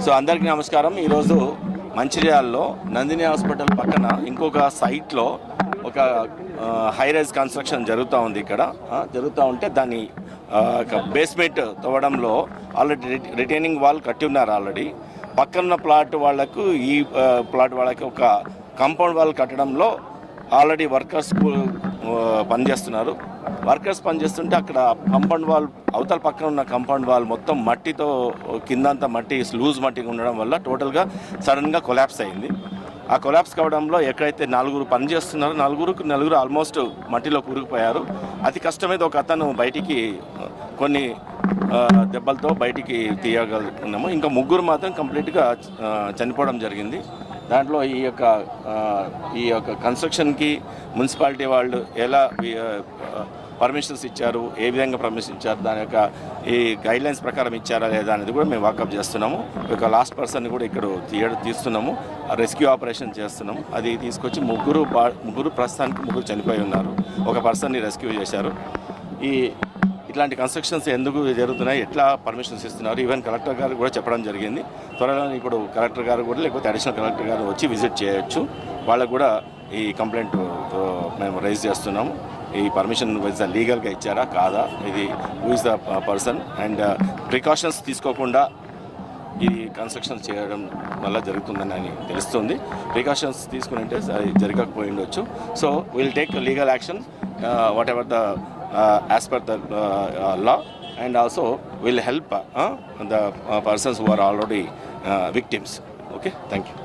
So అందరికీ నమస్కారం. ఈరోజు మంచిర్యాలలో నందిని హాస్పిటల్ పక్కన ఇంకొక సైట్లో ఒక హై రైజ్ కన్స్ట్రక్షన్ జరుగుతూ ఉంది. ఇక్కడ జరుగుతూ ఉంటే దాన్ని బేస్మెంట్ తవ్వడంలో ఆల్రెడీ రిటైనింగ్ వాల్ కట్టి ఉన్నారు. ఆల్రెడీ పక్కన ప్లాట్ వాళ్లకు ఈ ప్లాట్ వాళ్ళకి ఒక కాంపౌండ్ వాల్ కట్టడంలో ఆల్రెడీ వర్కర్స్ పనిచేస్తున్నారు. వర్కర్స్ పనిచేస్తుంటే అక్కడ కాంపౌండ్ వాల్ అవతల పక్కన ఉన్న కాంపౌండ్ వాల్ మొత్తం మట్టితో కిందంతా మట్టి లూజ్ మట్టిగా ఉండడం వల్ల టోటల్గా సడన్గా కొలాప్స్ అయింది. ఆ కొలాప్స్ కావడంలో ఎక్కడైతే నలుగురు పనిచేస్తున్నారో నలుగురు ఆల్మోస్ట్ మట్టిలో కూరుకుపోయారు. అతి కష్టమైతే ఒక అతను బయటికి కొన్ని దెబ్బలతో బయటికి తీయగలుగుతున్నాము. ఇంకా ముగ్గురు మాత్రం కంప్లీట్గా చనిపోవడం జరిగింది. దాంట్లో ఈ యొక్క కన్స్ట్రక్షన్కి మున్సిపాలిటీ వాళ్ళు ఎలా పర్మిషన్స్ ఇచ్చారు, ఏ విధంగా పర్మిషన్ ఇచ్చారు, దాని యొక్క ఈ గైడ్లైన్స్ ప్రకారం ఇచ్చారా లేదా అనేది కూడా మేము వాకప్ చేస్తున్నాము. ఒక లాస్ట్ పర్సన్ని కూడా ఇక్కడ తీస్తున్నాము, రెస్క్యూ ఆపరేషన్ చేస్తున్నాము. అది తీసుకొచ్చి ముగ్గురు ప్రస్తుతానికి ముగ్గురు చనిపోయి ఉన్నారు. ఒక పర్సన్ని రెస్క్యూ చేశారు. ఇట్లాంటి కన్స్ట్రక్షన్స్ ఎందుకు జరుగుతున్నాయి, ఎట్లా పర్మిషన్స్ ఇస్తున్నారు, ఈవెన్ కలెక్టర్ గారు కూడా చెప్పడం జరిగింది. త్వరలో ఇప్పుడు కలెక్టర్ గారు కూడా లేకపోతే అడిషనల్ కలెక్టర్ గారు వచ్చి విజిట్ చేయొచ్చు. వాళ్ళకు కూడా ఈ కంప్లైంట్ మేము రైజ్ చేస్తున్నాము. ఈ పర్మిషన్ లీగల్గా ఇచ్చారా కాదా, ఇది who is the person, and precautions తీసుకోకుండా ఈ కన్స్ట్రక్షన్ చేయడం వల్ల జరుగుతుందని తెలుస్తుంది. ప్రికాషన్స్ తీసుకుని జరగకపోయి ఉండొచ్చు. So will take legal action what ever the as per the law, and also will help the persons who are already victims. Okay, thank you.